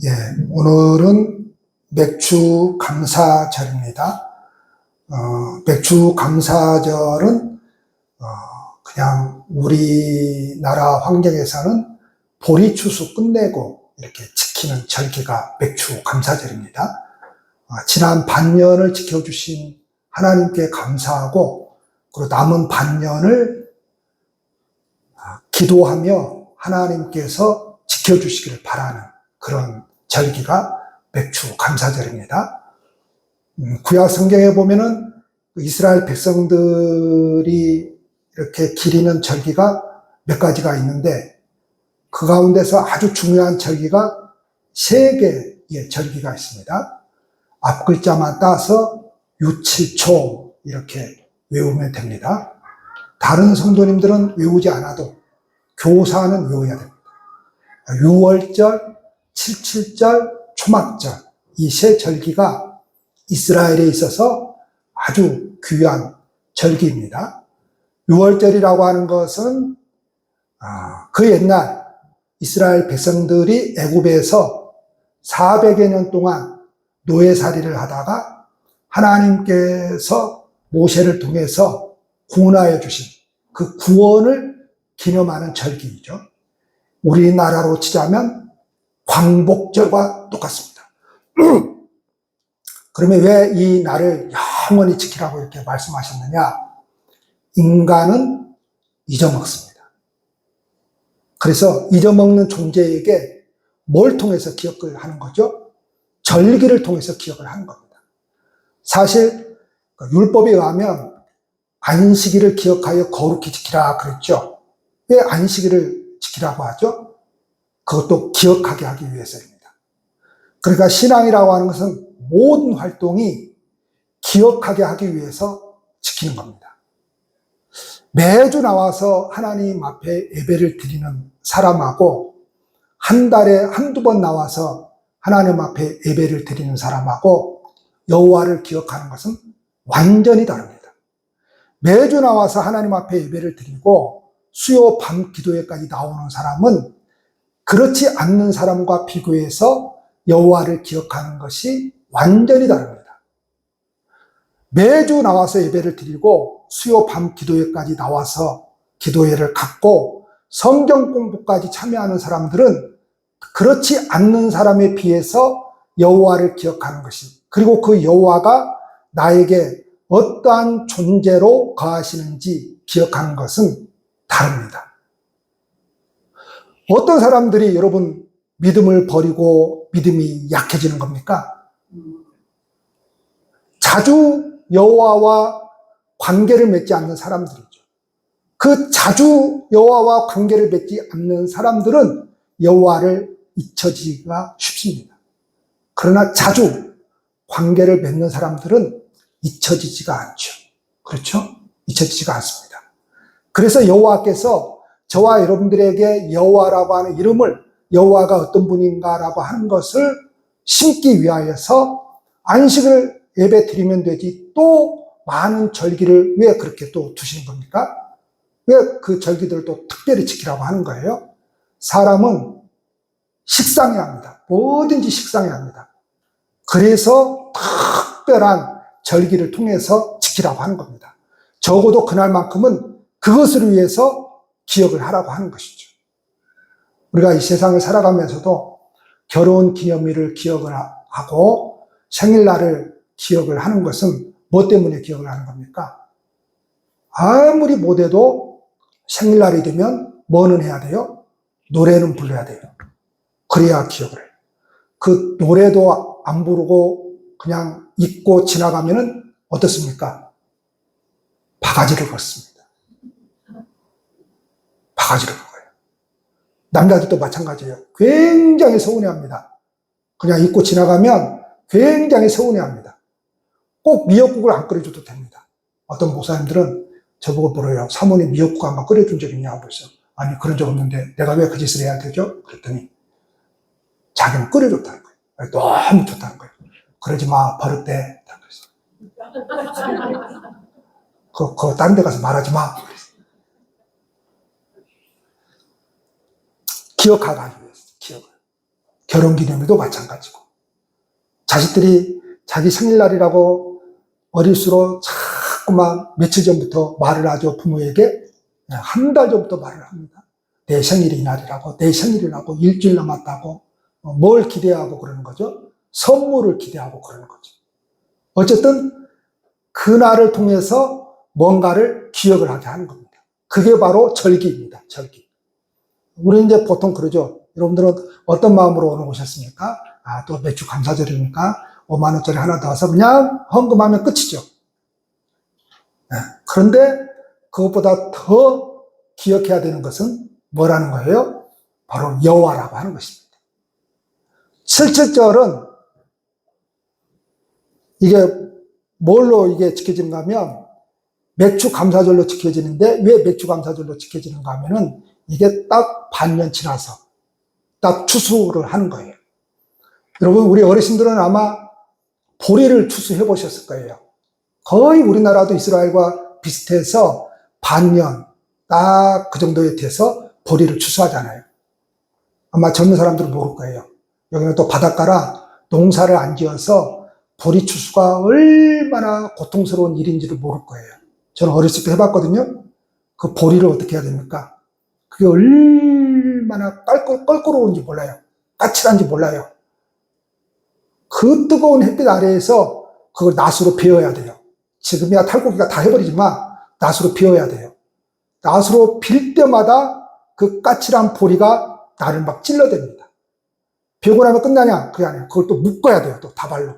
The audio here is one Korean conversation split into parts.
예, 오늘은 맥주 감사절입니다. 맥주 감사절은 그냥 우리나라 환경에서는 보리 추수 끝내고 이렇게 지키는 절기가 맥주 감사절입니다. 지난 반년을 지켜주신 하나님께 감사하고, 그리고 남은 반년을 기도하며 하나님께서 지켜주시기를 바라는 그런 절기가 맥주 감사절입니다. 구약 성경에 보면은 이스라엘 백성들이 이렇게 기리는 절기가 몇 가지가 있는데, 그 가운데서 아주 중요한 절기가 3개의 절기가 있습니다. 앞글자만 따서 유칠초 이렇게 외우면 됩니다. 다른 성도님들은 외우지 않아도 교사는 외워야 됩니다. 유월절, 칠칠절, 초막절, 이 3절기가 이스라엘에 있어서 아주 귀한 절기입니다. 유월절이라고 하는 것은 그 옛날 이스라엘 백성들이 애굽에서 400여 년 동안 노예살이를 하다가 하나님께서 모세를 통해서 구원하여 주신 그 구원을 기념하는 절기이죠. 우리나라로 치자면 광복절과 똑같습니다. 그러면 왜 이 날을 영원히 지키라고 이렇게 말씀하셨느냐? 인간은 잊어먹습니다. 그래서 잊어먹는 존재에게 뭘 통해서 기억을 하는 거죠? 절기를 통해서 기억을 하는 겁니다. 사실 율법에 의하면 안식일을 기억하여 거룩히 지키라 그랬죠. 왜 안식일을 지키라고 하죠? 그것도 기억하게 하기 위해서입니다. 그러니까 신앙이라고 하는 것은 모든 활동이 기억하게 하기 위해서 지키는 겁니다. 매주 나와서 하나님 앞에 예배를 드리는 사람하고 한 달에 한두 번 나와서 하나님 앞에 예배를 드리는 사람하고 여호와를 기억하는 것은 완전히 다릅니다. 매주 나와서 하나님 앞에 예배를 드리고 수요 밤 기도회까지 나오는 사람은 그렇지 않는 사람과 비교해서 여호와를 기억하는 것이 완전히 다릅니다. 매주 나와서 예배를 드리고 수요 밤 기도회까지 나와서 기도회를 갖고 성경 공부까지 참여하는 사람들은 그렇지 않는 사람에 비해서 여호와를 기억하는 것이, 그리고 그 여호와가 나에게 어떠한 존재로 거하시는지 기억하는 것은 다릅니다. 어떤 사람들이 여러분 믿음을 버리고 믿음이 약해지는 겁니까? 자주 여호와와 관계를 맺지 않는 사람들이죠. 그 자주 여호와와 관계를 맺지 않는 사람들은 여호와를 잊혀지기가 쉽습니다. 그러나 자주 관계를 맺는 사람들은 잊혀지지가 않죠. 그렇죠? 잊혀지지가 않습니다. 그래서 여호와께서 저와 여러분들에게 여호와라고 하는 이름을, 여호와가 어떤 분인가라고 하는 것을 심기 위하여서 안식을 예배 드리면 되지 또 많은 절기를 왜 그렇게 또 두시는 겁니까? 왜 그 절기들을 또 특별히 지키라고 하는 거예요? 사람은 식상해야 합니다. 뭐든지 식상해야 합니다. 그래서 특별한 절기를 통해서 지키라고 하는 겁니다. 적어도 그날만큼은 그것을 위해서 기억을 하라고 하는 것이죠. 우리가 이 세상을 살아가면서도 결혼 기념일을 기억을 하고 생일날을 기억을 하는 것은 뭐 때문에 기억을 하는 겁니까? 아무리 못해도 생일날이 되면 뭐는 해야 돼요? 노래는 불러야 돼요. 그래야 기억을 해요. 그 노래도 안 부르고 그냥 잊고 지나가면은 어떻습니까? 바가지를 걷습니다. 바가지를 걷어요. 남자들도 마찬가지예요. 굉장히 서운해합니다. 그냥 잊고 지나가면 굉장히 서운해합니다. 꼭 미역국을 안 끓여줘도 됩니다. 어떤 목사님들은 저보고 물어요. 사모님 미역국 한번 끓여준 적 있냐고 그랬어요. 아니 그런 적 없는데 내가 왜 그 짓을 해야 되죠? 그랬더니 자기는 끓여줬다는 거예요. 너무 좋다는 거예요. 그러지 마, 버릇돼. 그거 다른 데 가서 말하지 마. 기억하기 위해서, 기억을. 결혼기념일도 마찬가지고, 자식들이 자기 생일날이라고 어릴수록 자꾸만 며칠 전부터 말을 하죠. 부모에게 한 달 전부터 말을 합니다. 내 생일이 이날이라고, 내 생일이라고, 일주일 남았다고, 뭘 기대하고 그러는 거죠? 선물을 기대하고 그러는 거죠. 어쨌든 그날을 통해서 뭔가를 기억을 하게 하는 겁니다. 그게 바로 절기입니다. 절기. 우리 이제 보통 그러죠. 여러분들은 어떤 마음으로 오늘 오셨습니까? 또 매주 감사절이니까 5만 원짜리 하나 더 와서 그냥 헌금하면 끝이죠. 그런데 그것보다 더 기억해야 되는 것은 뭐라는 거예요? 바로 여호와라고 하는 것입니다. 77절은 이게 뭘로 이게 지켜지는가 하면 맥주 감사절로 지켜지는데, 왜 맥주 감사절로 지켜지는가 하면은 이게 딱 반년 지나서 딱 추수를 하는 거예요. 여러분, 우리 어르신들은 아마 보리를 추수해 보셨을 거예요. 거의 우리나라도 이스라엘과 비슷해서 반년 딱 그 정도에 돼서 보리를 추수하잖아요. 아마 젊은 사람들은 모를 거예요. 여기는 또 바닷가라 농사를 안 지어서 보리 추수가 얼마나 고통스러운 일인지를 모를 거예요. 저는 어렸을 때 해봤거든요. 그 보리를 어떻게 해야 됩니까? 그게 얼마나 껄끄러운지 몰라요. 까칠한지 몰라요. 그 뜨거운 햇빛 아래에서 그걸 낫으로 베어야 돼요. 지금이야 탈곡기가 다 해버리지만 낫으로 베어야 돼요. 낫으로 빌 때마다 그 까칠한 보리가 나를 막 찔러댑니다. 베고 나면 끝나냐? 그게 아니에요. 그걸 또 묶어야 돼요. 또 다발로.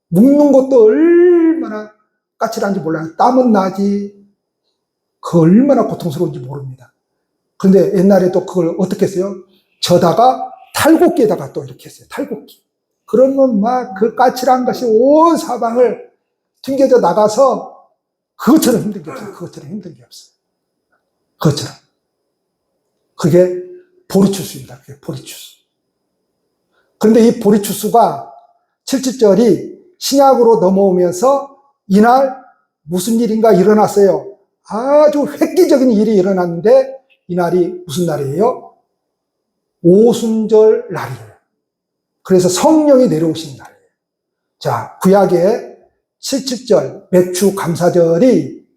묶는 것도 얼마나 까칠한지 몰라요. 땀은 나지. 그 얼마나 고통스러운지 모릅니다. 그런데 옛날에 또 그걸 어떻게 했어요? 저다가 탈곡기에다가 또 이렇게 했어요. 탈곡기. 그러면 막 그 까칠한 것이 온 사방을 튕겨져 나가서 그것처럼 힘든 게 없어요. 그것처럼 힘든 게 없어요. 그것처럼. 그게 보리추수입니다. 그게 보리추수. 그런데 이 보리추수가 77절이 신약으로 넘어오면서 이날 무슨 일인가 일어났어요. 아주 획기적인 일이 일어났는데 이날이 무슨 날이에요? 오순절 날이에요. 그래서 성령이 내려오신 날이에요. 자, 구약의 77절 맥주 감사절이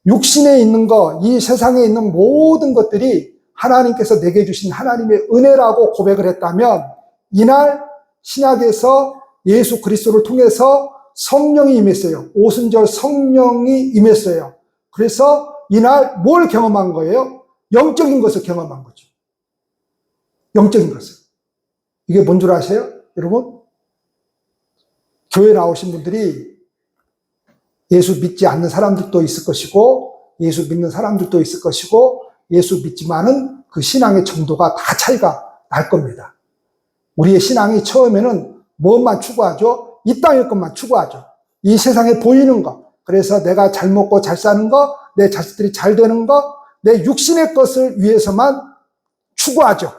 육신에 있는 것, 이 세상에 있는 모든 것들이 하나님께서 내게 주신 하나님의 은혜라고 고백을 했다면, 이날 신약에서 예수 그리스도를 통해서 성령이 임했어요. 오순절 성령이 임했어요. 그래서 이날 뭘 경험한 거예요? 영적인 것을 경험한 거죠. 영적인 것을. 이게 뭔 줄 아세요? 여러분? 교회 나오신 분들이 예수 믿지 않는 사람들도 있을 것이고, 예수 믿는 사람들도 있을 것이고, 예수 믿지만은 그 신앙의 정도가 다 차이가 날 겁니다. 우리의 신앙이 처음에는 무엇만 추구하죠? 이 땅의 것만 추구하죠. 이 세상에 보이는 것. 그래서 내가 잘 먹고 잘 사는 것, 내 자식들이 잘 되는 것, 내 육신의 것을 위해서만 추구하죠.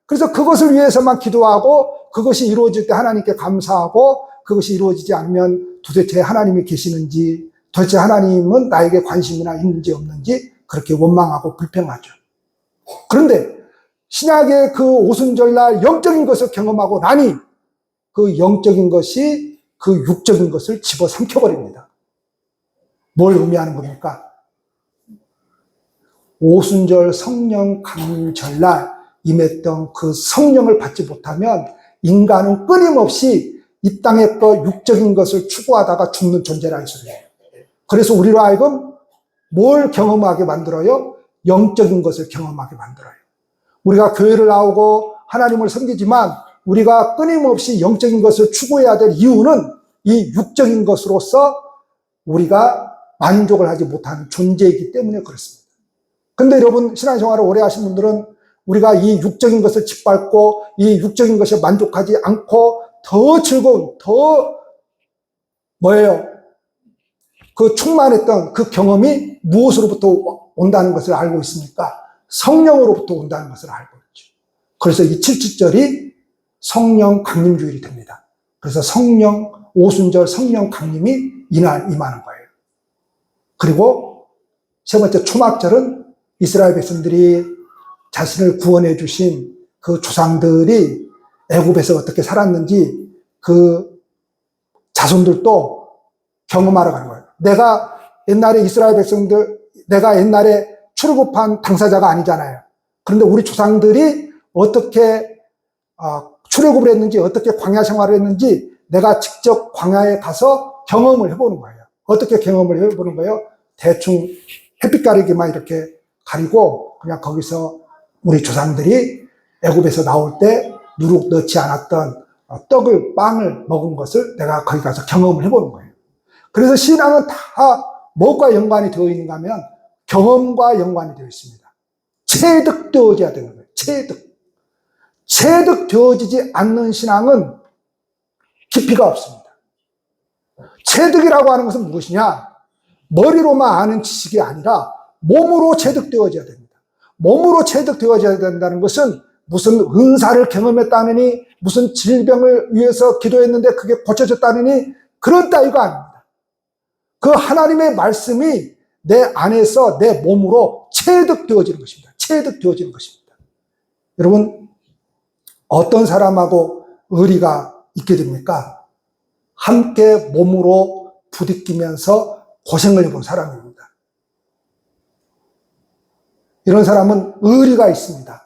그래서 그것을 위해서만 기도하고, 그것이 이루어질 때 하나님께 감사하고, 그것이 이루어지지 않으면 도대체 하나님이 계시는지, 도대체 하나님은 나에게 관심이나 있는지 없는지 그렇게 원망하고 불평하죠. 그런데 신약의 그 오순절날 영적인 것을 경험하고 나니 그 영적인 것이 그 육적인 것을 집어삼켜버립니다. 뭘 의미하는 겁니까? 오순절 성령 강림절날 임했던 그 성령을 받지 못하면 인간은 끊임없이 이 땅의 것, 육적인 것을 추구하다가 죽는 존재라 이 소리예요. 그래서 우리로 하여금 뭘 경험하게 만들어요? 영적인 것을 경험하게 만들어요. 우리가 교회를 나오고 하나님을 섬기지만 우리가 끊임없이 영적인 것을 추구해야 될 이유는 이 육적인 것으로서 우리가 만족을 하지 못하는 존재이기 때문에 그렇습니다. 근데 여러분, 신앙생활을 오래 하신 분들은 우리가 이 육적인 것을 짓밟고 이 육적인 것에 만족하지 않고 더 즐거운, 더 뭐예요? 그 충만했던 그 경험이 무엇으로부터 온다는 것을 알고 있습니까? 성령으로부터 온다는 것을 알고 있죠. 그래서 이 77절이 성령 강림주일이 됩니다. 그래서 오순절 성령 강림이 이날 임하는 거예요. 그리고 세 번째 초막절은 이스라엘 백성들이 자신을 구원해 주신 그 조상들이 애굽에서 어떻게 살았는지 그 자손들도 경험하러 가는 거예요. 내가 옛날에 이스라엘 백성들, 내가 옛날에 출애굽한 당사자가 아니잖아요. 그런데 우리 조상들이 어떻게 출애굽을 했는지, 어떻게 광야 생활을 했는지 내가 직접 광야에 가서 경험을 해보는 거예요. 어떻게 경험을 해보는 거예요? 대충 햇빛 가리기만 이렇게 가리고 그냥 거기서 우리 조상들이 애굽에서 나올 때 누룩 넣지 않았던 떡을, 빵을 먹은 것을 내가 거기 가서 경험을 해보는 거예요. 그래서 신앙은 다 뭐가 연관이 되어 있는가 하면 경험과 연관이 되어 있습니다. 체득되어져야 되는 거예요. 체득되어지지 않는 신앙은 깊이가 없습니다. 체득이라고 하는 것은 무엇이냐? 머리로만 아는 지식이 아니라 몸으로 체득되어져야 됩니다. 몸으로 체득되어져야 된다는 것은 무슨 은사를 경험했다느니, 무슨 질병을 위해서 기도했는데 그게 고쳐졌다느니 그런 따위가 아닙니다. 그 하나님의 말씀이 내 안에서 내 몸으로 체득되어지는 것입니다. 체득되어지는 것입니다. 여러분, 어떤 사람하고 의리가 있게 됩니까? 함께 몸으로 부딪히면서 고생을 해본 사람입니다. 이런 사람은 의리가 있습니다.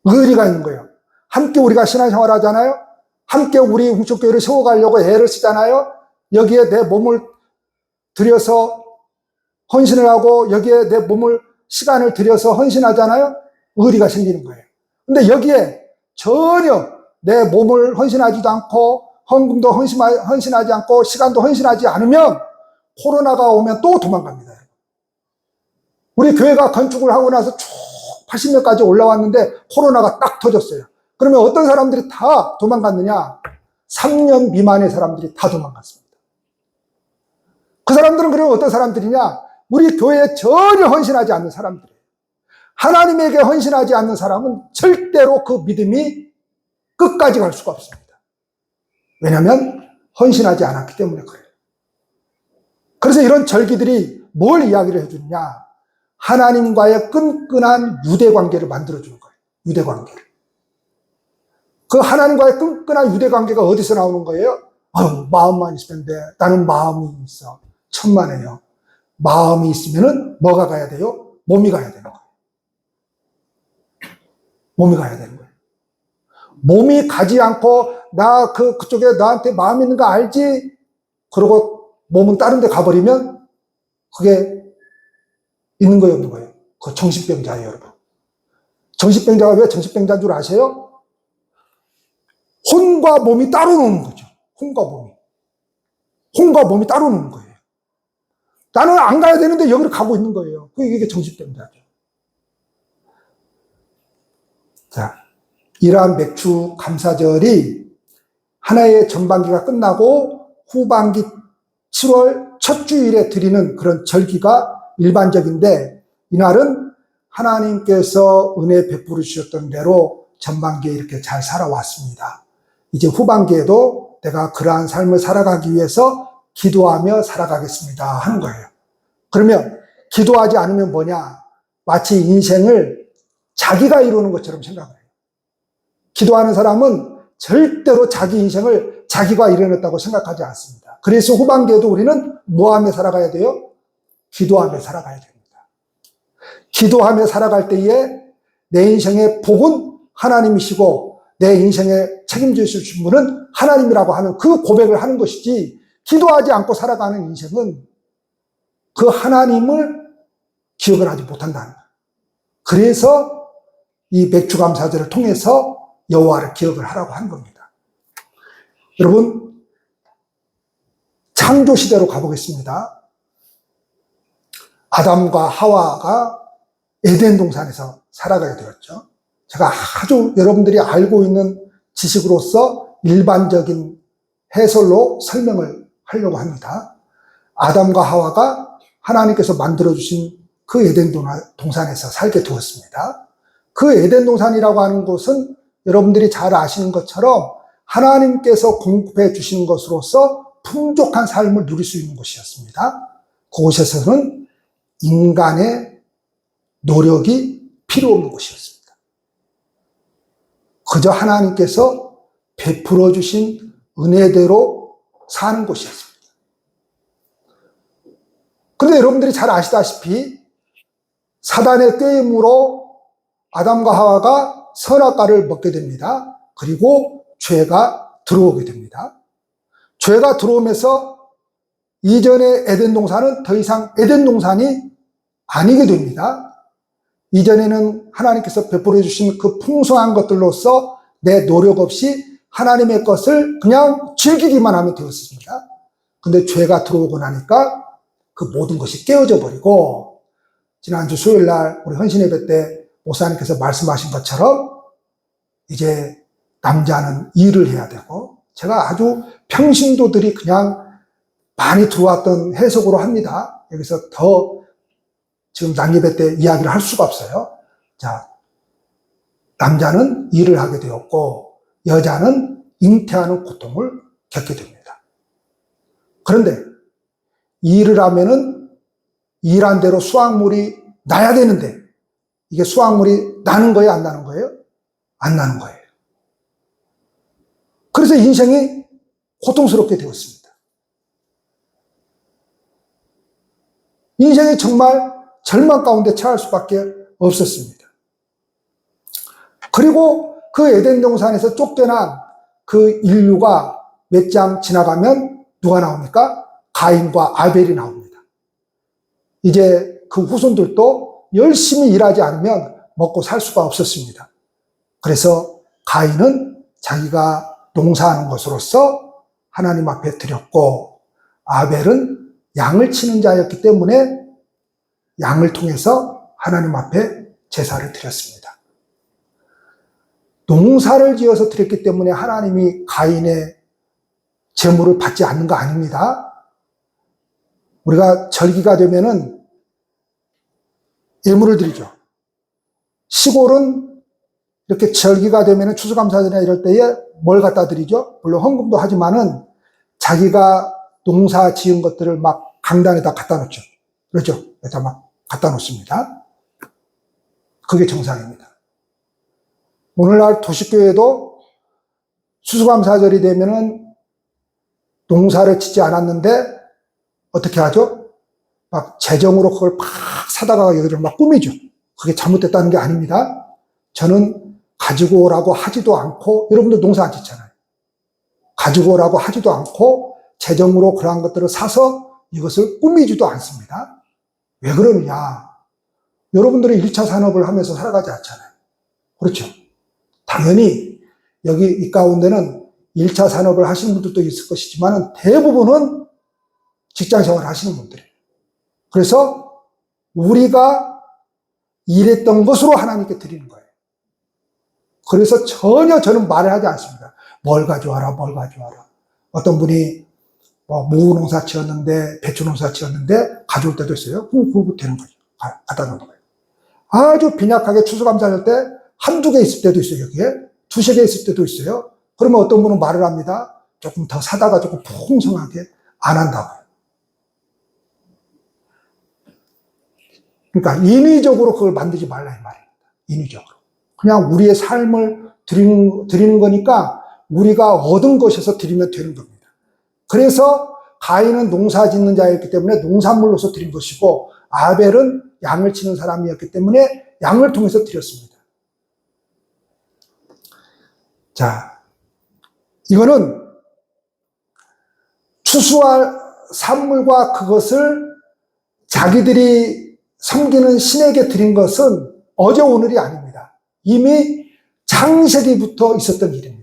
의리가 있는 거예요. 함께 우리가 신앙생활 하잖아요. 함께 우리 웅초교회를 세워가려고 애를 쓰잖아요. 여기에 내 몸을 들여서 헌신을 하고 여기에 내 몸을 시간을 들여서 헌신하잖아요. 의리가 생기는 거예요. 근데 여기에 전혀 내 몸을 헌신하지도 않고 헌금도 헌신하지 않고 시간도 헌신하지 않으면 코로나가 오면 또 도망갑니다. 우리 교회가 건축을 하고 나서 쭉 80년까지 올라왔는데 코로나가 딱 터졌어요. 그러면 어떤 사람들이 다 도망갔느냐? 3년 미만의 사람들이 다 도망갔습니다. 그 사람들은 그러면 어떤 사람들이냐? 우리 교회에 전혀 헌신하지 않는 사람들이에요. 하나님에게 헌신하지 않는 사람은 절대로 그 믿음이 끝까지 갈 수가 없습니다. 왜냐하면 헌신하지 않았기 때문에 그래요. 그래서 이런 절기들이 뭘 이야기를 해주느냐? 하나님과의 끈끈한 유대관계를 만들어주는 거예요. 유대관계를. 그 하나님과의 끈끈한 유대관계가 어디서 나오는 거예요? 마음만 있으면 돼. 나는 마음이 있어. 천만에요. 마음이 있으면은 뭐가 가야 돼요? 몸이 가야 되는 거예요. 몸이 가야 되는 거예요. 몸이 가지 않고 나 그쪽에 나한테 마음 있는 거 알지? 그러고 몸은 다른 데 가버리면 그게 있는 거예요, 없는 거예요? 그 정신병자예요, 여러분. 정신병자가 왜 정신병자인 줄 아세요? 혼과 몸이 따로 노는 거죠. 혼과 몸이. 혼과 몸이 따로 노는 거예요. 나는 안 가야 되는데 여기를 가고 있는 거예요. 이게 정신병자죠. 자, 이러한 맥주 감사절이 하나의 전반기가 끝나고 후반기 7월 첫 주일에 드리는 그런 절기가 일반적인데, 이날은 하나님께서 은혜 베풀어 주셨던 대로 전반기에 이렇게 잘 살아왔습니다. 이제 후반기에도 내가 그러한 삶을 살아가기 위해서 기도하며 살아가겠습니다 하는 거예요. 그러면 기도하지 않으면 뭐냐? 마치 인생을 자기가 이루는 것처럼 생각을 해요. 기도하는 사람은 절대로 자기 인생을 자기가 이뤄냈다고 생각하지 않습니다. 그래서 후반기에도 우리는 뭐하며 살아가야 돼요? 기도하며 살아가야 됩니다. 기도하며 살아갈 때에 내 인생의 복은 하나님이시고 내 인생에 책임져 주신 분은 하나님이라고 하는 그 고백을 하는 것이지, 기도하지 않고 살아가는 인생은 그 하나님을 기억을 하지 못한다는 거예요. 그래서 이 맥주감사절을 통해서 여호와를 기억을 하라고 한 겁니다. 여러분, 창조시대로 가보겠습니다. 아담과 하와가 에덴 동산에서 살아가게 되었죠. 제가 아주 여러분들이 알고 있는 지식으로서 일반적인 해설로 설명을 하려고 합니다. 아담과 하와가 하나님께서 만들어주신 그 에덴 동산에서 살게 되었습니다. 그 에덴 동산이라고 하는 곳은 여러분들이 잘 아시는 것처럼 하나님께서 공급해 주시는 것으로서 풍족한 삶을 누릴 수 있는 곳이었습니다. 그곳에서는 인간의 노력이 필요 없는 곳이었습니다. 그저 하나님께서 베풀어 주신 은혜대로 사는 곳이었습니다. 그런데 여러분들이 잘 아시다시피 사단의 꾀임으로 아담과 하와가 선악과를 먹게 됩니다. 그리고 죄가 들어오게 됩니다. 죄가 들어오면서 이전의 에덴 동산은 더 이상 에덴 동산이 아니게 됩니다. 이전에는 하나님께서 베풀어 주신 그 풍성한 것들로서 내 노력 없이 하나님의 것을 그냥 즐기기만 하면 되었습니다. 근데 죄가 들어오고 나니까 그 모든 것이 깨어져 버리고, 지난주 수요일 날 우리 헌신 예배 때 목사님께서 말씀하신 것처럼 이제 남자는 일을 해야 되고, 제가 아주 평신도들이 그냥 많이 들어왔던 해석으로 합니다. 여기서 더 지금 낭예배 때 이야기를 할 수가 없어요. 자, 남자는 일을 하게 되었고 여자는 잉태하는 고통을 겪게 됩니다. 그런데 일을 하면은 일한 대로 수확물이 나야 되는데, 이게 수확물이 나는 거예요, 안 나는 거예요? 안 나는 거예요. 그래서 인생이 고통스럽게 되었습니다. 인생이 정말 절망 가운데 처할 수밖에 없었습니다. 그리고 그 에덴 동산에서 쫓겨난 그 인류가 몇 장 지나가면 누가 나옵니까? 가인과 아벨이 나옵니다. 이제 그 후손들도 열심히 일하지 않으면 먹고 살 수가 없었습니다. 그래서 가인은 자기가 농사하는 것으로서 하나님 앞에 드렸고, 아벨은 양을 치는 자였기 때문에 양을 통해서 하나님 앞에 제사를 드렸습니다. 농사를 지어서 드렸기 때문에 하나님이 가인의 제물을 받지 않는 거 아닙니다. 우리가 절기가 되면은 예물을 드리죠. 시골은 이렇게 절기가 되면은 추수감사절이나 이럴 때에 뭘 갖다 드리죠? 물론 헌금도 하지만은 자기가 농사 지은 것들을 막 강단에다 갖다 놓죠. 그렇죠? 여기다 막 갖다 놓습니다. 그게 정상입니다. 오늘날 도시교회도 추수감사절이 되면은 농사를 짓지 않았는데 어떻게 하죠? 막 재정으로 그걸 막 사다가 여기를 막 꾸미죠. 그게 잘못됐다는 게 아닙니다. 저는 가지고 오라고 하지도 않고, 여러분들 농사 안 짓잖아요. 가지고 오라고 하지도 않고 재정으로 그러한 것들을 사서 이것을 꾸미지도 않습니다. 왜 그러느냐? 여러분들이 1차 산업을 하면서 살아가지 않잖아요. 그렇죠? 당연히 여기 이 가운데는 1차 산업을 하시는 분들도 있을 것이지만 대부분은 직장 생활을 하시는 분들이에요. 그래서 우리가 일했던 것으로 하나님께 드리는 거예요. 그래서 전혀 저는 말을 하지 않습니다. 뭘 가져와라, 뭘 가져와라. 어떤 분이 무농사 지었는데, 배추 농사 지었는데 가져올 때도 있어요. 그거 되는 거죠. 갖다 놓는 거예요. 아주 빈약하게 추수감사할 때 한두 개 있을 때도 있어요. 여기에 두세 개 있을 때도 있어요. 그러면 어떤 분은 말을 합니다. 조금 더 사다가 조금 풍성하게 안 한다고요. 그러니까 인위적으로 그걸 만들지 말라 이 말입니다. 인위적으로. 그냥 우리의 삶을 드리는 거니까 우리가 얻은 것에서 드리면 되는 겁니다. 그래서 가인은 농사 짓는 자였기 때문에 농산물로서 드린 것이고, 아벨은 양을 치는 사람이었기 때문에 양을 통해서 드렸습니다. 자, 이거는 추수할 산물과 그것을 자기들이 섬기는 신에게 드린 것은 어제 오늘이 아닙니다. 이미 창세기부터 있었던 일입니다.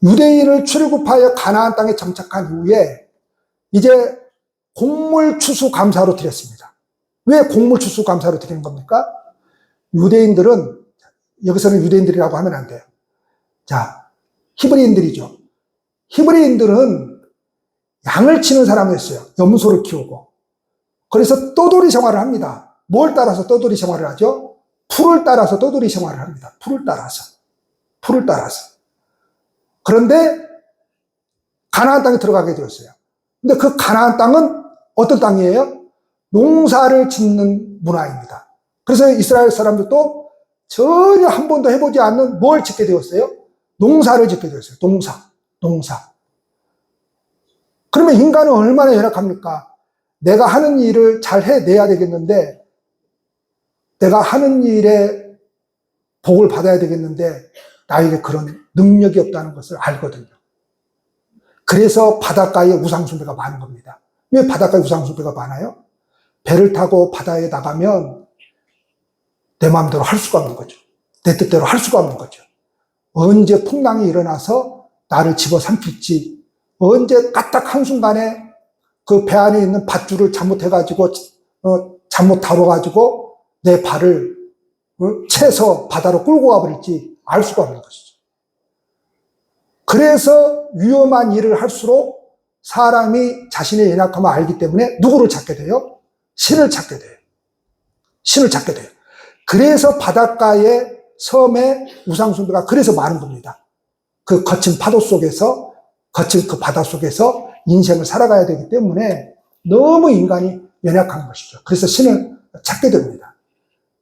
유대인을 출애굽하여 가나안 땅에 정착한 이후에 이제 곡물 추수 감사로 드렸습니다. 왜 곡물 추수 감사로 드리는 겁니까? 유대인들은, 여기서는 유대인들이라고 하면 안 돼요. 자, 히브리인들이죠. 히브리인들은 양을 치는 사람이었어요. 염소를 키우고. 그래서 떠돌이 생활을 합니다. 뭘 따라서 떠돌이 생활을 하죠? 풀을 따라서 떠돌이 생활을 합니다. 풀을 따라서. 그런데 가나안 땅에 들어가게 되었어요. 근데 그 가나안 땅은 어떤 땅이에요? 농사를 짓는 문화입니다. 그래서 이스라엘 사람들도 전혀 한 번도 해보지 않는 뭘 짓게 되었어요? 농사를 짓게 되었어요. 농사. 그러면 인간은 얼마나 열악합니까? 내가 하는 일을 잘 해내야 되겠는데, 내가 하는 일에 복을 받아야 되겠는데, 나에게 그런 능력이 없다는 것을 알거든요. 그래서 바닷가에 우상숭배가 많은 겁니다. 왜 바닷가에 우상숭배가 많아요? 배를 타고 바다에 나가면 내 마음대로 할 수가 없는 거죠. 내 뜻대로 할 수가 없는 거죠. 언제 풍랑이 일어나서 나를 집어삼킬지, 언제 까딱 한순간에 그 배 안에 있는 밧줄을 잘못해가지고, 잘못 다뤄가지고 내 발을 채서 바다로 끌고 가버릴지 알 수가 없는 것이죠. 그래서 위험한 일을 할수록 사람이 자신의 연약함을 알기 때문에 누구를 찾게 돼요? 신을 찾게 돼요. 신을 찾게 돼요. 그래서 바닷가의 섬에 우상숭배가 그래서 많은 겁니다. 그 거친 파도 속에서, 거친 그 바다 속에서 인생을 살아가야 되기 때문에 너무 인간이 연약한 것이죠. 그래서 신을 찾게 됩니다.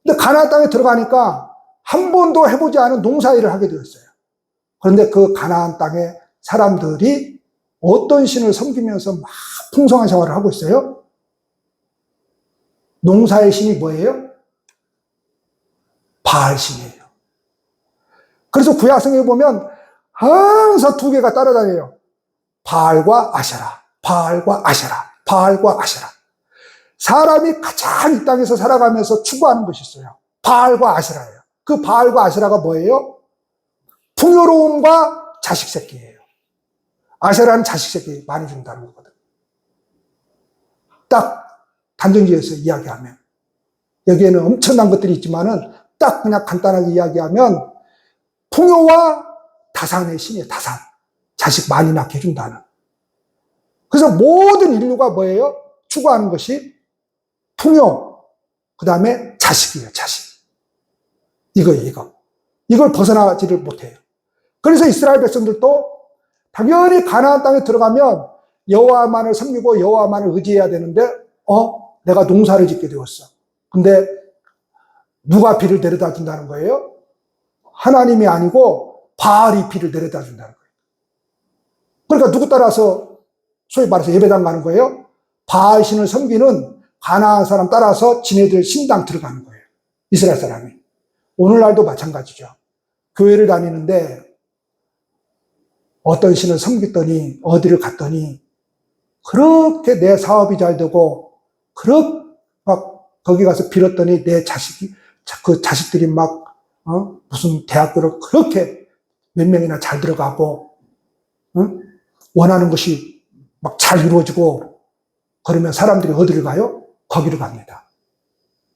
근데 가나안 땅에 들어가니까 한 번도 해보지 않은 농사일을 하게 되었어요. 그런데 그 가나안 땅의 사람들이 어떤 신을 섬기면서 막 풍성한 생활을 하고 있어요? 농사의 신이 뭐예요? 바알신이에요. 그래서 구약성에 보면 항상 두 개가 따라다녀요. 바알과 아세라, 바알과 아세라, 바알과 아세라. 사람이 가장 이 땅에서 살아가면서 추구하는 것이 있어요. 바알과 아세라예요. 그 바알과 아세라가 뭐예요? 풍요로움과 자식 새끼예요. 아세라는 자식 새끼 많이 준다는 거거든. 딱 단정지어서 이야기하면. 여기에는 엄청난 것들이 있지만은 딱 그냥 간단하게 이야기하면 풍요와 다산의 신이에요. 다산. 자식 많이 낳게 해준다는. 그래서 모든 인류가 뭐예요? 추구하는 것이 풍요, 그 다음에 자식이에요. 자식. 이거예요. 이걸 벗어나지를 못해요. 그래서 이스라엘 백성들도 당연히 가나안 땅에 들어가면 여호와만을 섬기고 여호와만을 의지해야 되는데 내가 농사를 짓게 되었어. 근데 누가 비를 내려다 준다는 거예요? 하나님이 아니고 바알이 비를 내려다 준다는 거예요. 그러니까 누구 따라서 소위 말해서 예배당 가는 거예요? 바알 신을 섬기는 가나안 사람 따라서 지네들 신당 들어가는 거예요. 이스라엘 사람이. 오늘날도 마찬가지죠. 교회를 다니는데 어떤 신을 섬겼더니 어디를 갔더니 그렇게 내 사업이 잘 되고 그렇게 막 거기 가서 빌었더니 내 자식이 그 자식들이 막 무슨 대학교를 그렇게 몇 명이나 잘 들어가고 원하는 것이 막 잘 이루어지고 그러면 사람들이 어디를 가요? 거기를 갑니다.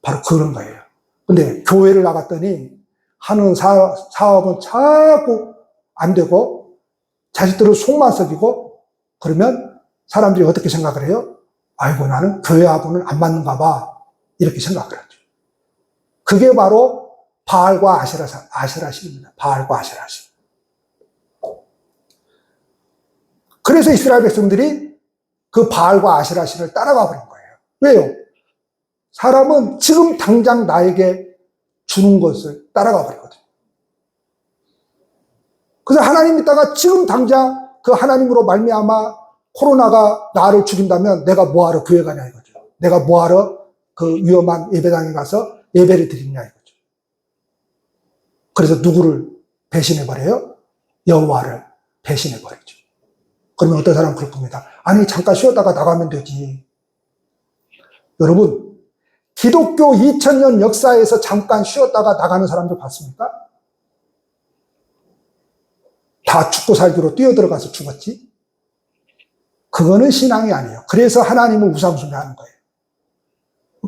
바로 그런 거예요. 근데 교회를 나갔더니 하는 사업은 자꾸 안 되고 자식들은 속만 썩이고 그러면 사람들이 어떻게 생각을 해요? 아이고 나는 교회하고는 안 맞는가 봐 이렇게 생각을 하죠. 그게 바로 바알과 아세라 신입니다. 바알과 아세라 신. 그래서 이스라엘 백성들이 그 바알과 아세라 신을 따라가 버린 거예요. 왜요? 사람은 지금 당장 나에게 주는 것을 따라가 버리거든요. 그래서 하나님 믿다가 지금 당장 그 하나님으로 말미암아 코로나가 나를 죽인다면 내가 뭐하러 교회 가냐 이거죠. 내가 뭐하러 그 위험한 예배당에 가서 예배를 드리냐 이거죠. 그래서 누구를 배신해버려요? 여호와를 배신해버리죠. 그러면 어떤 사람은 그럴 겁니다. 아니 잠깐 쉬었다가 나가면 되지. 여러분 기독교 2000년 역사에서 잠깐 쉬었다가 나가는 사람들 봤습니까? 다 죽고 살기로 뛰어들어가서 죽었지. 그거는 신앙이 아니에요. 그래서 하나님을 우상숭배하는 거예요.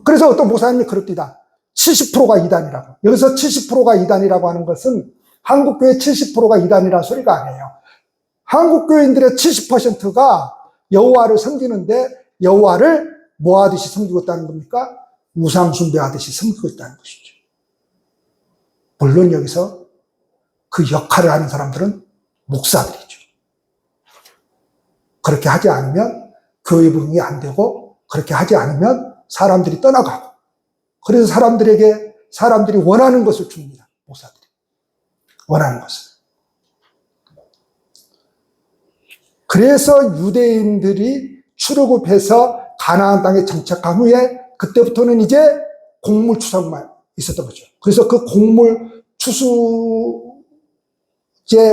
그래서 어떤 목사님이 그럽니다. 70%가 이단이라고. 여기서 70%가 이단이라고 하는 것은 한국교회 70%가 이단이라는 소리가 아니에요. 한국교인들의 70%가 여호와를 섬기는데 여호와를 뭐 하듯이 섬기고 있다는 겁니까? 우상숭배하듯이 섬기고 있다는 것이죠. 물론 여기서 그 역할을 하는 사람들은 목사들이죠. 그렇게 하지 않으면 교회 부흥이 안 되고 그렇게 하지 않으면 사람들이 떠나가고 그래서 사람들에게 사람들이 원하는 것을 줍니다. 목사들이 원하는 것은. 그래서 유대인들이 출애굽해서 가나안 땅에 정착한 후에 그때부터는 이제 곡물 추수만 있었던 거죠. 그래서 그 곡물 추수제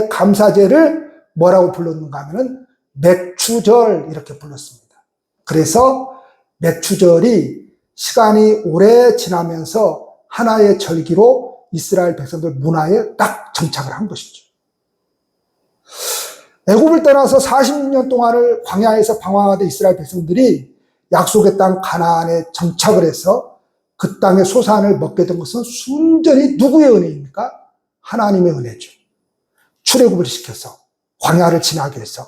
감사제를 뭐라고 불렀는가 하면은 맥추절 이렇게 불렀습니다. 그래서 맥추절이 시간이 오래 지나면서 하나의 절기로 이스라엘 백성들 문화에 딱 정착을 한 것이죠. 애굽을 떠나서 40년 동안을 광야에서 방황하던 이스라엘 백성들이 약속의 땅 가나안에 정착을 해서 그 땅의 소산을 먹게 된 것은 순전히 누구의 은혜입니까? 하나님의 은혜죠. 출애굽을 시켜서 광야를 지나게 해서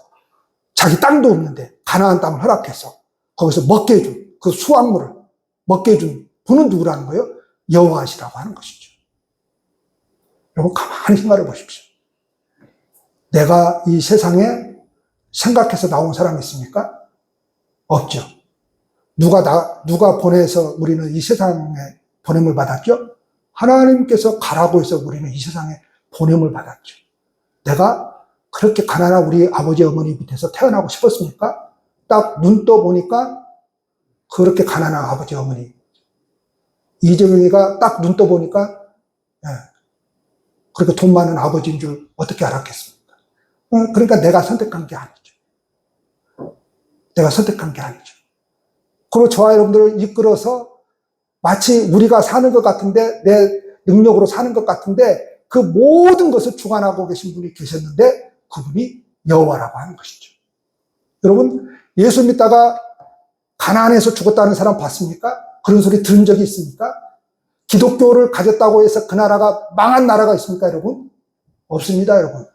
자기 땅도 없는데 가나안 땅을 허락해서 거기서 먹게 해준 그 수확물을 먹게 해준 분은 누구라는 거예요? 여호와시라고 하는 것이죠. 여러분 가만히 생각해 보십시오. 내가 이 세상에 생각해서 나온 사람이 있습니까? 없죠. 누가 보내서 우리는 이 세상에 보냄을 받았죠? 하나님께서 가라고 해서 우리는 이 세상에 보냄을 받았죠. 내가 그렇게 가난한 우리 아버지 어머니 밑에서 태어나고 싶었습니까? 딱 눈 떠 보니까 그렇게 가난한 아버지 어머니. 이재명이가 딱 눈 떠 보니까 그렇게 돈 많은 아버지인 줄 어떻게 알았겠습니까? 그러니까 내가 선택한 게 아니죠. 내가 선택한 게 아니죠. 그리고 저와 여러분들을 이끌어서 마치 우리가 사는 것 같은데 내 능력으로 사는 것 같은데 그 모든 것을 주관하고 계신 분이 계셨는데 그분이 여호와라고 하는 것이죠. 여러분 예수 믿다가 가나안에서 죽었다는 사람 봤습니까? 그런 소리 들은 적이 있습니까? 기독교를 가졌다고 해서 그 나라가 망한 나라가 있습니까, 여러분? 없습니다, 여러분.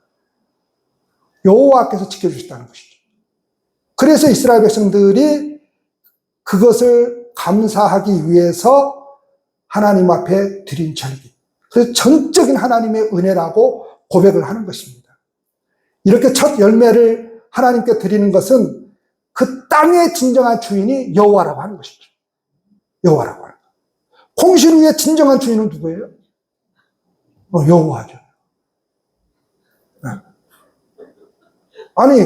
여호와께서 지켜주셨다는 것이죠. 그래서 이스라엘 백성들이 그것을 감사하기 위해서 하나님 앞에 드린 절기. 그래서 전적인 하나님의 은혜라고 고백을 하는 것입니다. 이렇게 첫 열매를 하나님께 드리는 것은 그 땅의 진정한 주인이 여호와라고 하는 것이죠. 여호와라고 하는 것. 콩시루의 진정한 주인은 누구예요? 여호와죠. 아니,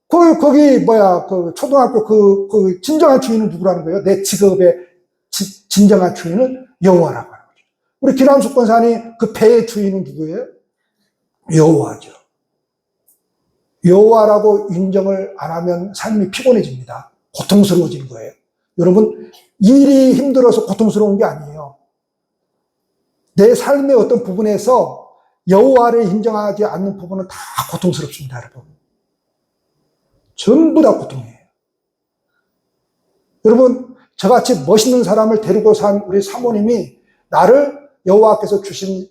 그 초등학교 그 진정한 주인은 누구라는 거예요? 내 직업의 진정한 주인은 여호와라고 하는 거죠. 우리 기남숙 권사님 그 배의 주인은 누구예요? 여호와죠. 여호와라고 인정을 안 하면 삶이 피곤해집니다. 고통스러워지는 거예요. 여러분, 일이 힘들어서 고통스러운 게 아니에요. 내 삶의 어떤 부분에서 여호와를 인정하지 않는 부분은 다 고통스럽습니다, 여러분. 전부 다 고통이에요. 여러분, 저같이 멋있는 사람을 데리고 산 우리 사모님이 나를 여호와께서 주신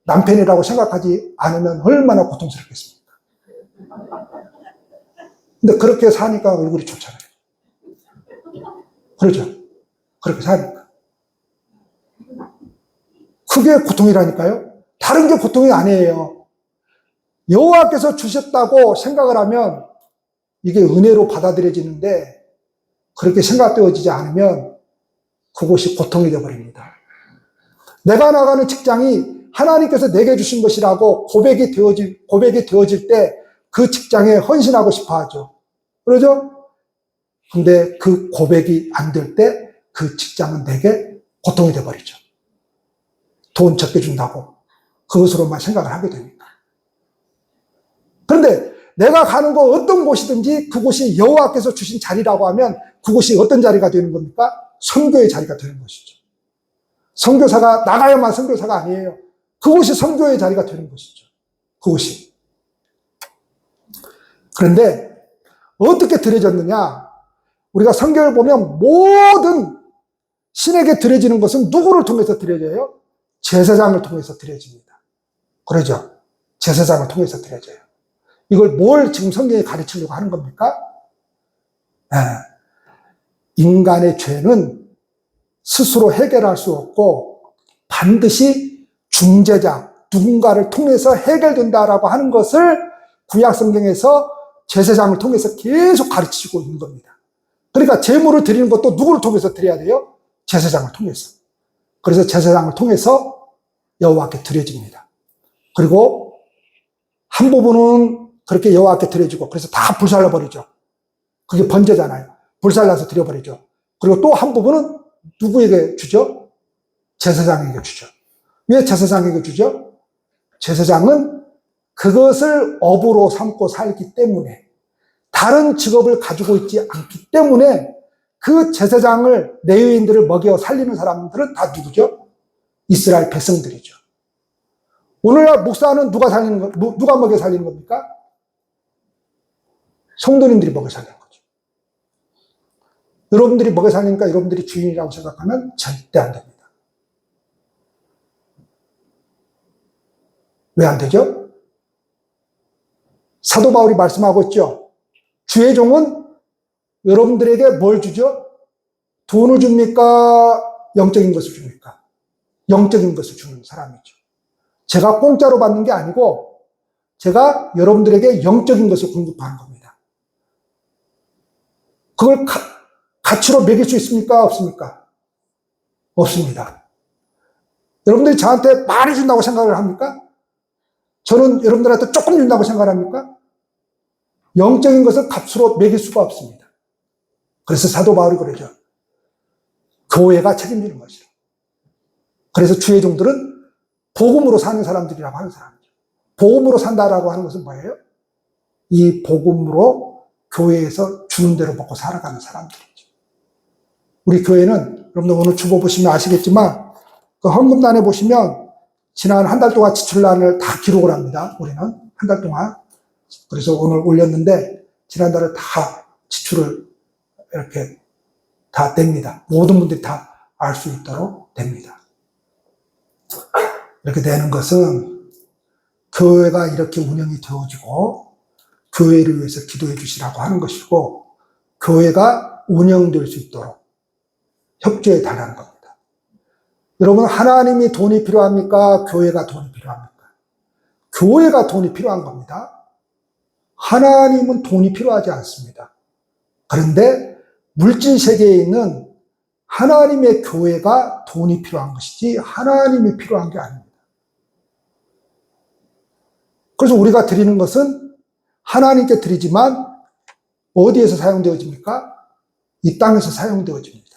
남편이라고 생각하지 않으면 얼마나 고통스럽겠습니까? 근데 그렇게 사니까 얼굴이 좋잖아요. 그렇죠? 그렇게 사니까. 그게 고통이라니까요? 다른 게 고통이 아니에요. 여호와께서 주셨다고 생각을 하면 이게 은혜로 받아들여지는데 그렇게 생각되어지지 않으면 그것이 고통이 되어버립니다. 내가 나가는 직장이 하나님께서 내게 주신 것이라고 고백이 되어질 때 그 직장에 헌신하고 싶어 하죠. 그러죠? 근데 그 고백이 안 될 때 그 직장은 내게 고통이 되어버리죠. 돈 적게 준다고 그것으로만 생각을 하게 됩니다. 그런데 내가 가는 곳 어떤 곳이든지 그곳이 여호와께서 주신 자리라고 하면 그곳이 어떤 자리가 되는 겁니까? 선교의 자리가 되는 것이죠. 선교사가 나가야만 선교사가 아니에요. 그곳이 선교의 자리가 되는 것이죠. 그곳이. 그런데 어떻게 드려졌느냐? 우리가 성경을 보면 모든 신에게 드려지는 것은 누구를 통해서 드려져요? 제사장을 통해서 드려집니다. 그러죠? 제사장을 통해서 드려져요. 이걸 뭘 지금 성경이 가르치려고 하는 겁니까? 인간의 죄는 스스로 해결할 수 없고 반드시 중재자, 누군가를 통해서 해결된다라고 하는 것을 구약 성경에서 제사장을 통해서 계속 가르치고 있는 겁니다. 그러니까 제물을 드리는 것도 누구를 통해서 드려야 돼요? 제사장을 통해서. 그래서 제사장을 통해서 여호와께 드려집니다. 그리고 한 부분은 그렇게 여호와께 드려지고 그래서 다 불살라버리죠. 그게 번제잖아요. 불살라서 드려버리죠. 그리고 또 한 부분은 누구에게 주죠? 제사장에게 주죠. 왜 제사장에게 주죠? 제사장은 그것을 업으로 삼고 살기 때문에, 다른 직업을 가지고 있지 않기 때문에 그 제사장을, 레위인들을 먹여 살리는 사람들은 다 누구죠? 이스라엘 백성들이죠. 오늘날 목사는 누가 먹여 살리는 겁니까? 성도님들이 먹여 살리는 거죠. 여러분들이 먹여 살리니까 여러분들이 주인이라고 생각하면 절대 안 됩니다. 왜 안 되죠? 사도 바울이 말씀하고 있죠. 주의 종은 여러분들에게 뭘 주죠? 돈을 줍니까? 영적인 것을 줍니까? 영적인 것을 주는 사람이죠. 제가 공짜로 받는 게 아니고 제가 여러분들에게 영적인 것을 공급하는 겁니다. 그걸 가치로 매길 수 있습니까? 없습니까? 없습니다. 여러분들이 저한테 많이 준다고 생각을 합니까? 저는 여러분들한테 조금 준다고 생각합니까? 영적인 것을 값으로 매길 수가 없습니다. 그래서 사도 바울이 그러죠. 교회가 책임지는 것이라. 그래서 주의 종들은 복음으로 사는 사람들이라고 하는 사람이죠. 복음으로 산다라고 하는 것은 뭐예요? 이 복음으로 교회에서 주는 대로 먹고 살아가는 사람들이죠. 우리 교회는 여러분들 오늘 주보 보시면 아시겠지만 그 헌금단에 보시면 지난 한 달 동안 지출란을 다 기록을 합니다. 우리는 한 달 동안. 그래서 오늘 올렸는데 지난달에 다 지출을 이렇게 다 냅니다. 모든 분들이 다 알 수 있도록 됩니다. 이렇게 되는 것은 교회가 이렇게 운영이 되어지고 교회를 위해서 기도해 주시라고 하는 것이고 교회가 운영될 수 있도록 협조에 달하는 겁니다. 여러분, 하나님이 돈이 필요합니까? 교회가 돈이 필요합니까? 교회가 돈이 필요한 겁니다. 하나님은 돈이 필요하지 않습니다. 그런데 물질 세계에 있는 하나님의 교회가 돈이 필요한 것이지 하나님이 필요한 게 아닙니다. 그래서 우리가 드리는 것은 하나님께 드리지만 어디에서 사용되어집니까? 이 땅에서 사용되어집니다.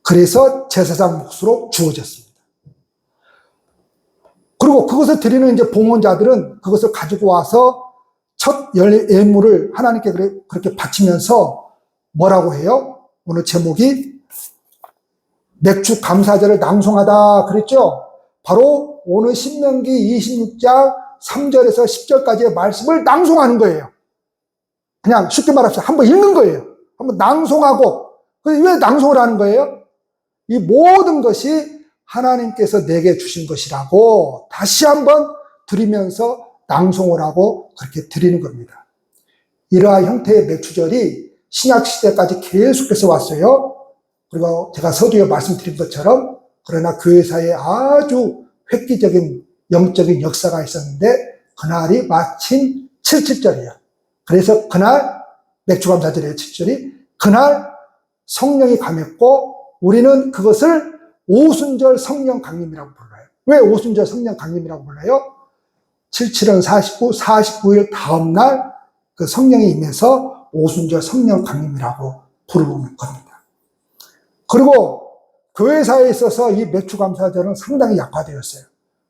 그래서 제사장 몫으로 주어졌습니다. 그리고 그것을 드리는 이제 봉헌자들은 그것을 가지고 와서 첫 예물을 하나님께 그렇게 바치면서 뭐라고 해요? 오늘 제목이 맥주 감사절을 낭송하다 그랬죠? 바로 오늘 신명기 26장 3절에서 10절까지의 말씀을 낭송하는 거예요. 그냥 쉽게 말합시다. 한번 읽는 거예요. 한번 낭송하고. 왜 낭송을 하는 거예요? 이 모든 것이 하나님께서 내게 주신 것이라고 다시 한번 드리면서 낭송을 하고 그렇게 드리는 겁니다. 이러한 형태의 맥주절이 신약시대까지 계속해서 왔어요. 그리고 제가 서두에 말씀드린 것처럼 그러나 교회사에 아주 획기적인 영적인 역사가 있었는데 그날이 마침 77절이에요. 그래서 그날 맥주감사절이에요. 7절이 그날 성령이 감했고 우리는 그것을 오순절 성령 강림이라고 불러요. 왜 오순절 성령 강림이라고 불러요? 77은 49, 49일 다음날 그 성령이 임해서 오순절 성령 강림이라고 부르는 겁니다. 그리고 교회사에 있어서 이 맥주감사절은 상당히 약화되었어요.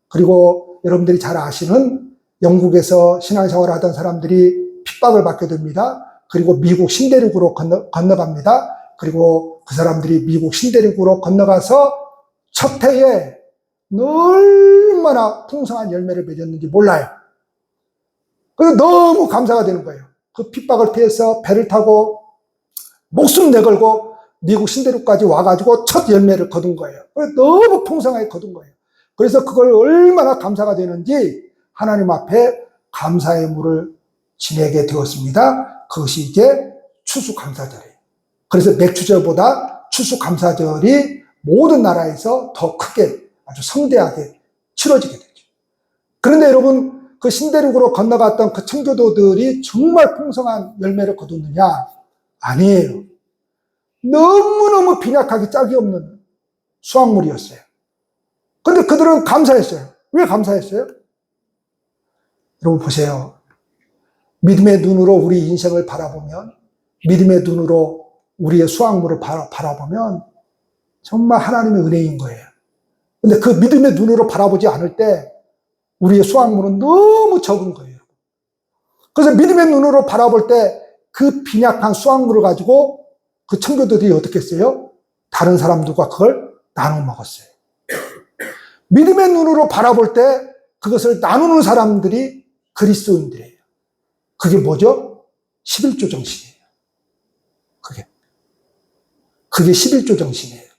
그리고 여러분들이 잘 아시는 영국에서 신앙생활을 하던 사람들이 핍박을 받게 됩니다. 그리고 미국 신대륙으로 건너갑니다. 그리고 그 사람들이 미국 신대륙으로 건너가서 첫 해에 얼마나 풍성한 열매를 맺었는지 몰라요. 그래서 너무 감사가 되는 거예요. 그 핍박을 피해서 배를 타고 목숨 내걸고 미국 신대륙까지 와가지고 첫 열매를 거둔 거예요. 그래서 너무 풍성하게 거둔 거예요. 그래서 그걸 얼마나 감사가 되는지 하나님 앞에 감사의 물을 지내게 되었습니다. 그것이 이제 추수감사절이에요. 그래서 맥주절보다 추수감사절이 모든 나라에서 더 크게 아주 성대하게 치러지게 되죠. 그런데 여러분, 그 신대륙으로 건너갔던 그 청교도들이 정말 풍성한 열매를 거뒀느냐? 아니에요. 너무너무 빈약하게 짝이 없는 수확물이었어요. 근데 그들은 감사했어요. 왜 감사했어요? 여러분 보세요. 믿음의 눈으로 우리 인생을 바라보면, 믿음의 눈으로 우리의 수확물을 바라보면 정말 하나님의 은혜인 거예요. 근데 그 믿음의 눈으로 바라보지 않을 때 우리의 수확물은 너무 적은 거예요. 그래서 믿음의 눈으로 바라볼 때 그 빈약한 수확물을 가지고 그 청교도들이 어떻게 했어요? 다른 사람들과 그걸 나눠 먹었어요. 믿음의 눈으로 바라볼 때 그것을 나누는 사람들이 그리스도인들이에요. 그게 뭐죠? 11조 정신이에요. 그게 11조 정신이에요.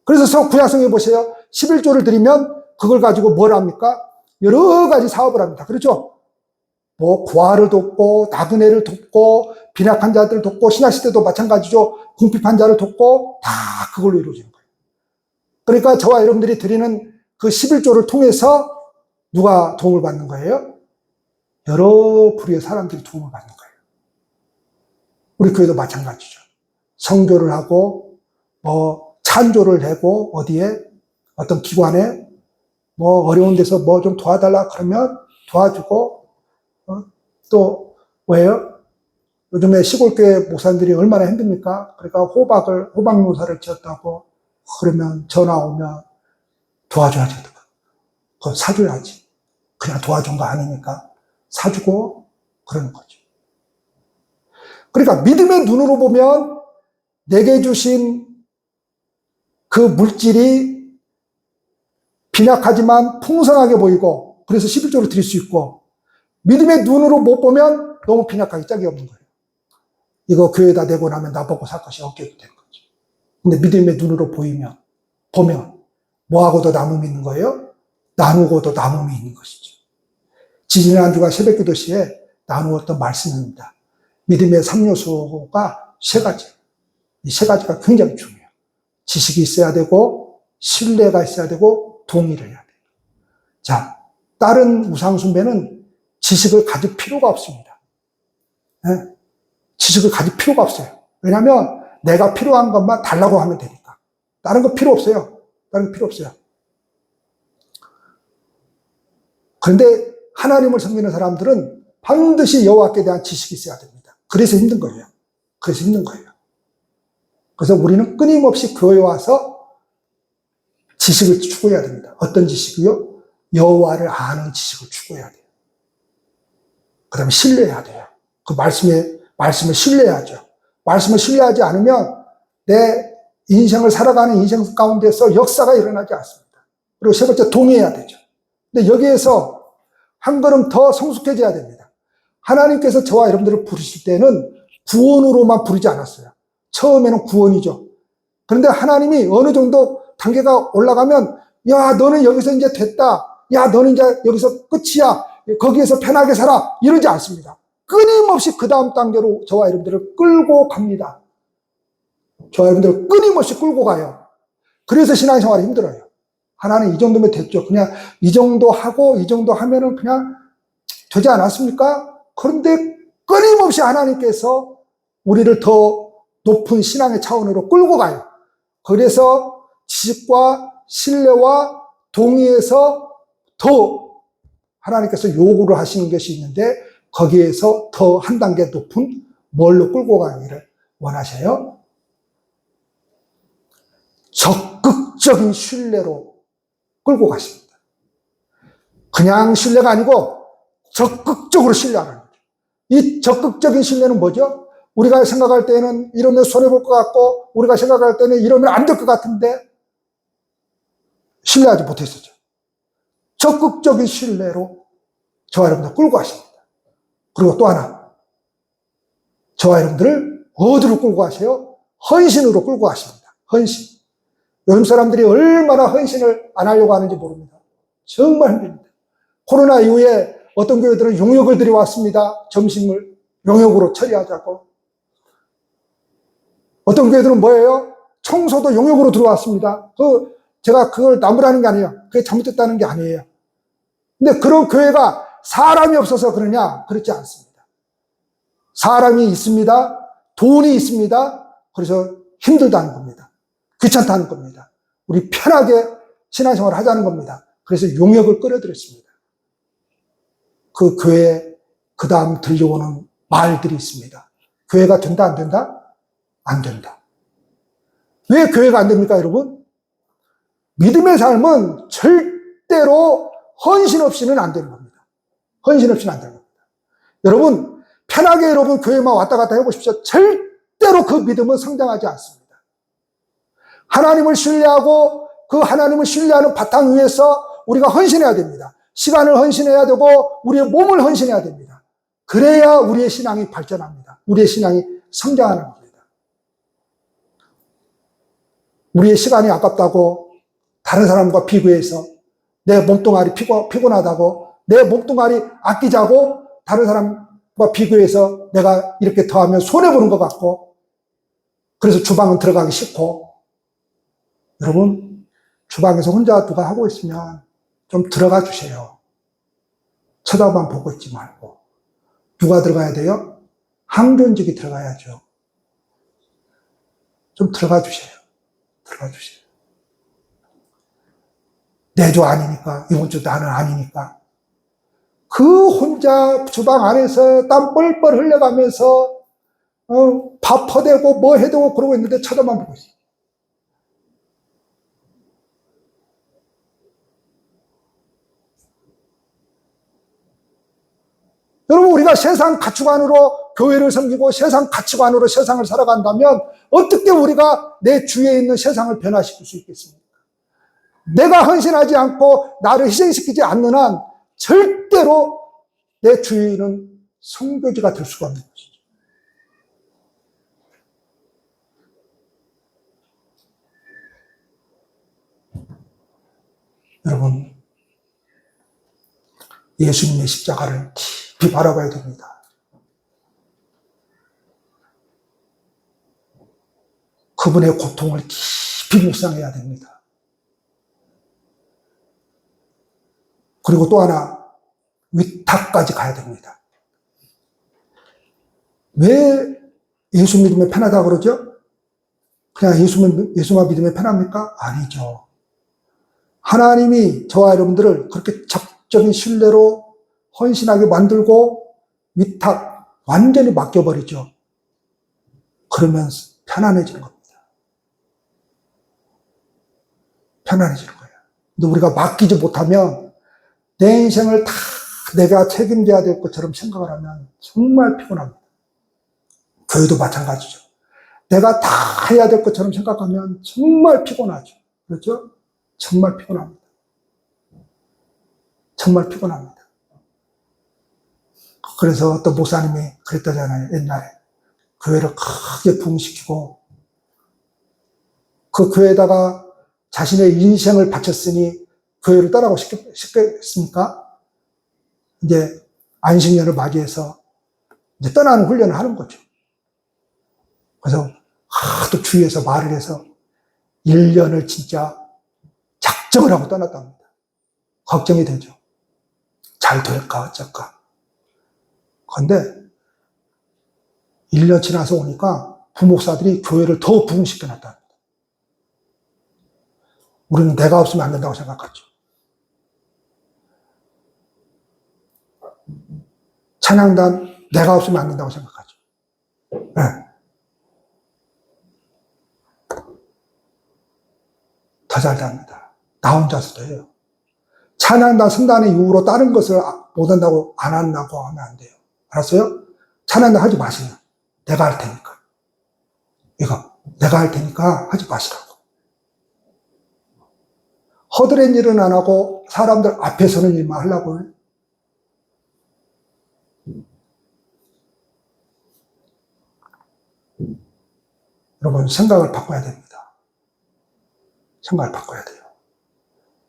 그래서 구약성에 보세요. 11조를 드리면 그걸 가지고 뭘 합니까? 여러 가지 사업을 합니다. 그렇죠? 뭐 고아를 돕고 나그네를 돕고 빈약한 자들을 돕고 신약시대도 마찬가지죠. 궁핍한 자를 돕고 다 그걸로 이루어지는 거예요. 그러니까 저와 여러분들이 드리는 그 11조를 통해서 누가 도움을 받는 거예요? 여러 부류의 사람들이 도움을 받는 거예요. 우리 교회도 마찬가지죠. 성교를 하고 뭐 찬조를 내고 어디에 어떤 기관에 뭐 어려운 데서 뭐 좀 도와달라 그러면 도와주고 또 왜요? 요즘에 시골교회 목사님들이 얼마나 힘듭니까? 그러니까 호박 농사를 지었다고 그러면 전화 오면 도와줘야지. 그건 사줘야지. 그냥 도와준 거 아니니까 사주고 그러는 거죠. 그러니까 믿음의 눈으로 보면 내게 주신 그 물질이 빈약하지만 풍성하게 보이고 그래서 11조를 드릴 수 있고 믿음의 눈으로 못 보면 너무 빈약하게 짝이 없는 거예요. 이거 교회에다 내고 나면 나보고 살 것이 없게 되는 거죠. 근데 믿음의 눈으로 보면 뭐하고도 남음이 있는 거예요? 나누고도 남음이 있는 것이죠. 지지난주가 새벽기도 시에 나누었던 말씀입니다. 믿음의 3요소가 3가지. 이 3가지가 굉장히 중요해요. 지식이 있어야 되고 신뢰가 있어야 되고 동의를 해야 돼요. 자, 다른 우상숭배는 지식을 가질 필요가 없습니다. 네? 지식을 가질 필요가 없어요. 왜냐하면 내가 필요한 것만 달라고 하면 되니까. 다른 거 필요 없어요. 다른 거 필요 없어요. 그런데 하나님을 섬기는 사람들은 반드시 여호와께 대한 지식이 있어야 됩니다. 그래서 힘든 거예요. 그래서 우리는 끊임없이 교회에 와서 지식을 추구해야 됩니다. 어떤 지식이요? 여호와를 아는 지식을 추구해야 돼요. 그 다음에 신뢰해야 돼요. 그 말씀을 신뢰해야죠. 말씀을 신뢰하지 않으면 내 인생을 살아가는 인생 가운데서 역사가 일어나지 않습니다. 그리고 세 번째, 동의해야 되죠. 근데 여기에서 한 걸음 더 성숙해져야 됩니다. 하나님께서 저와 여러분들을 부르실 때는 구원으로만 부르지 않았어요. 처음에는 구원이죠. 그런데 하나님이 어느 정도 단계가 올라가면 야, 너는 여기서 이제 됐다. 야, 너는 이제 여기서 끝이야. 거기에서 편하게 살아. 이러지 않습니다. 끊임없이 그 다음 단계로 저와 여러분들을 끌고 갑니다. 저와 여러분들을 끊임없이 끌고 가요. 그래서 신앙생활이 힘들어요. 하나님 이 정도면 됐죠. 그냥 이 정도 하고 이 정도 하면은 그냥 되지 않았습니까? 그런데 끊임없이 하나님께서 우리를 더 높은 신앙의 차원으로 끌고 가요. 그래서 지식과 신뢰와 동의에서 더 하나님께서 요구를 하시는 것이 있는데 거기에서 더 한 단계 높은 뭘로 끌고 가기를 원하셔요? 적극적인 신뢰로 끌고 가십니다. 그냥 신뢰가 아니고 적극적으로 신뢰하는 거죠. 이 적극적인 신뢰는 뭐죠? 우리가 생각할 때는 이러면 손해볼 것 같고 우리가 생각할 때는 이러면 안 될 것 같은데 신뢰하지 못했었죠. 적극적인 신뢰로 저와 여러분들 끌고 가십니다. 그리고 또 하나, 저와 여러분들을 어디로 끌고 가세요? 헌신으로 끌고 가십니다. 헌신. 요즘 사람들이 얼마나 헌신을 안 하려고 하는지 모릅니다. 정말 힘듭니다. 코로나 이후에 어떤 교회들은 용역을 들여왔습니다. 점심을 용역으로 처리하자고. 어떤 교회들은 뭐예요? 청소도 용역으로 들어왔습니다. 제가 그걸 나무라는 게 아니에요. 그게 잘못됐다는 게 아니에요. 근데 그런 교회가 사람이 없어서 그러냐? 그렇지 않습니다. 사람이 있습니다. 돈이 있습니다. 그래서 힘들다는 겁니다. 귀찮다는 겁니다. 우리 편하게 신앙생활을 하자는 겁니다. 그래서 용역을 끌어들였습니다. 그 교회에 그 다음 들려오는 말들이 있습니다. 교회가 된다, 안 된다? 안 된다. 왜 교회가 안 됩니까, 여러분? 믿음의 삶은 절대로 헌신 없이는 안 되는 겁니다. 헌신 없이는 안 되는 겁니다. 여러분, 편하게 여러분 교회만 왔다 갔다 해보십시오. 절대로 그 믿음은 성장하지 않습니다. 하나님을 신뢰하고 그 하나님을 신뢰하는 바탕 위에서 우리가 헌신해야 됩니다. 시간을 헌신해야 되고 우리의 몸을 헌신해야 됩니다. 그래야 우리의 신앙이 발전합니다. 우리의 신앙이 성장하는 겁니다. 우리의 시간이 아깝다고 다른 사람과 비교해서 내 몸뚱아리 피곤하다고 내 몸뚱아리 아끼자고 다른 사람과 비교해서 내가 이렇게 더하면 손해보는 것 같고 그래서 주방은 들어가기 싫고 여러분 주방에서 혼자 누가 하고 있으면 좀 들어가 주세요. 쳐다만 보고 있지 말고 누가 들어가야 돼요? 항존직이 들어가야죠. 좀 들어가 주세요. 들어가 주세요. 내 주 아니니까 이번 주 나는 아니니까 그 혼자 주방 안에서 땀 뻘뻘 흘려가면서 밥 퍼대고 뭐 해대고 그러고 있는데 쳐다만 보고 있어요. 여러분 우리가 세상 가치관으로 교회를 섬기고 세상 가치관으로 세상을 살아간다면 어떻게 우리가 내 주위에 있는 세상을 변화시킬 수 있겠습니까? 내가 헌신하지 않고 나를 희생시키지 않는 한 절대로 내 주위는 성교지가 될 수가 없는 것이죠. 여러분 예수님의 십자가를 깊이 바라봐야 됩니다. 그분의 고통을 깊이 묵상해야 됩니다. 그리고 또 하나 위탁까지 가야 됩니다. 왜 예수 믿으면 편하다고 그러죠? 그냥 예수만 믿으면 편합니까? 아니죠. 하나님이 저와 여러분들을 그렇게 적적인 신뢰로 헌신하게 만들고 위탁 완전히 맡겨버리죠. 그러면 편안해지는 겁니다. 편안해지는 거예요. 근데 우리가 맡기지 못하면 내 인생을 다 내가 책임져야 될 것처럼 생각을 하면 정말 피곤합니다. 교회도 마찬가지죠. 내가 다 해야 될 것처럼 생각하면 정말 피곤하죠. 그렇죠? 정말 피곤합니다. 정말 피곤합니다. 그래서 어떤 목사님이 그랬다잖아요. 옛날에 교회를 크게 부흥시키고 그 교회에다가 자신의 인생을 바쳤으니 교회를 떠나고 싶겠습니까? 이제 안식년을 맞이해서 이제 떠나는 훈련을 하는 거죠. 그래서 하도 주위에서 말을 해서 1년을 진짜 작정을 하고 떠났답니다. 걱정이 되죠. 잘 될까 어쩔까. 그런데 1년 지나서 오니까 부목사들이 교회를 더 부흥시켜놨답니다. 우리는 내가 없으면 안 된다고 생각하죠. 찬양단 내가 없으면 안 된다고 생각하죠. 네. 더 잘 됩니다. 나 혼자서도 해요. 찬양단 선단의 이후로 다른 것을 못 한다고 안 한다고 하면 안 돼요. 알았어요? 찬양단 하지 마세요. 내가 할 테니까. 이거 내가 할 테니까 하지 마시라고. 허드렛 일은 안 하고 사람들 앞에 서는 일만 하려고 해요. 여러분 생각을 바꿔야 됩니다. 생각을 바꿔야 돼요.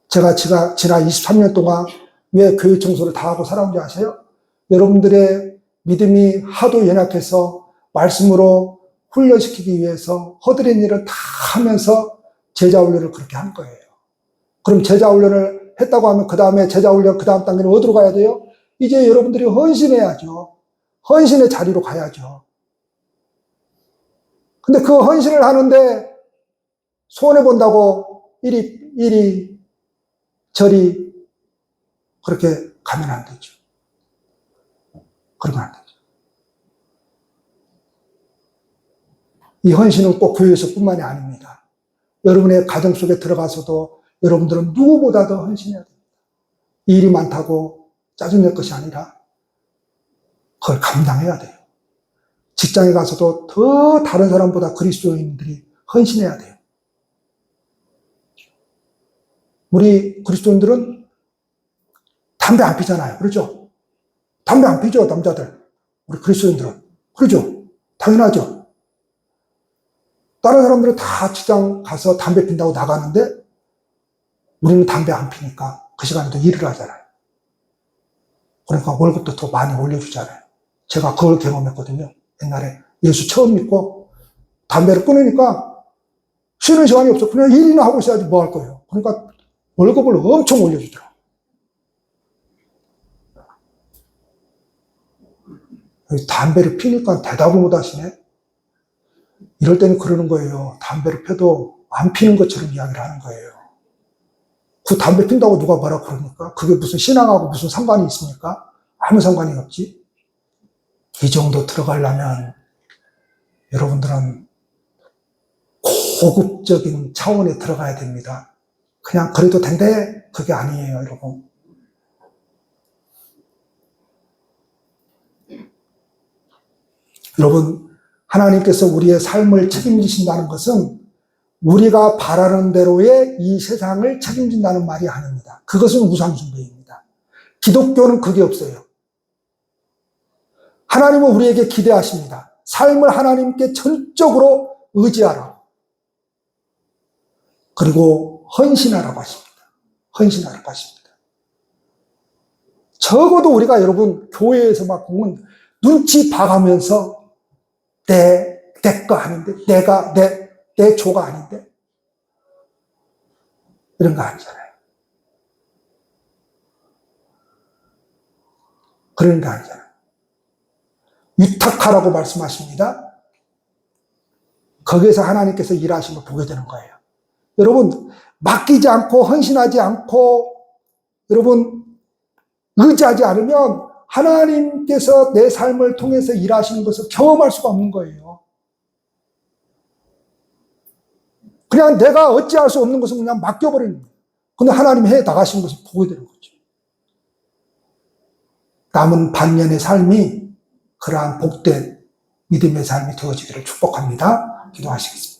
제가 지난 23년 동안 왜 교회 청소를 다 하고 살아온지 아세요? 여러분들의 믿음이 하도 연약해서 말씀으로 훈련시키기 위해서 허드렛 일을 다 하면서 제자 훈련을 그렇게 한 거예요. 그럼 제자 훈련을 했다고 하면 그 다음에 제자 훈련 그 다음 단계는 어디로 가야 돼요? 이제 여러분들이 헌신해야죠. 헌신의 자리로 가야죠. 근데 그 헌신을 하는데 손해본다고 일이 저리 그렇게 가면 안 되죠. 그러면 안 되죠. 이 헌신은 꼭 교회에서뿐만이 아닙니다. 여러분의 가정 속에 들어가서도 여러분들은 누구보다도 헌신해야 됩니다. 일이 많다고 짜증낼 것이 아니라 그걸 감당해야 돼요. 직장에 가서도 더 다른 사람보다 그리스도인들이 헌신해야 돼요. 우리 그리스도인들은 담배 안 피잖아요. 그렇죠? 담배 안 피죠, 남자들. 우리 그리스도인들은. 그렇죠? 당연하죠. 다른 사람들은 다 직장 가서 담배 핀다고 나가는데 우리는 담배 안 피니까 그 시간에도 일을 하잖아요. 그러니까 월급도 더 많이 올려주잖아요. 제가 그걸 경험했거든요. 옛날에 예수 처음 믿고 담배를 끊으니까 쉬는 시간이 없어. 그냥 일이나 하고 있어야지 뭐 할 거예요. 그러니까 월급을 엄청 올려주더라고요. 담배를 피니까 대답을 못 하시네. 이럴 때는 그러는 거예요. 담배를 펴도 안 피는 것처럼 이야기를 하는 거예요. 그 담배 핀다고 누가 뭐라 그러니까? 그게 무슨 신앙하고 무슨 상관이 있습니까? 아무 상관이 없지. 이 정도 들어가려면 여러분들은 고급적인 차원에 들어가야 됩니다. 그냥 그래도 된대? 그게 아니에요, 여러분. 여러분, 하나님께서 우리의 삶을 책임지신다는 것은 우리가 바라는 대로의 이 세상을 책임진다는 말이 아닙니다. 그것은 우상숭배입니다. 기독교는 그게 없어요. 하나님은 우리에게 기대하십니다. 삶을 하나님께 전적으로 의지하라. 그리고 헌신하라고 하십니다. 헌신하라고 하십니다. 적어도 우리가 여러분 교회에서 막 보면 눈치 봐가면서 내 거 아닌데, 내 조가 아닌데, 이런 거 아니잖아요. 그런 거 아니잖아요. 위탁하라고 말씀하십니다. 거기에서 하나님께서 일하심을 보게 되는 거예요. 여러분, 맡기지 않고 헌신하지 않고 여러분 의지하지 않으면 하나님께서 내 삶을 통해서 일하시는 것을 경험할 수가 없는 거예요. 그냥 내가 어찌할 수 없는 것은 그냥 맡겨버리는 거예요. 근데 하나님이 해 나가시는 것을 보게 되는 거죠. 남은 반년의 삶이 그러한 복된 믿음의 삶이 되어지기를 축복합니다. 기도하시겠습니다.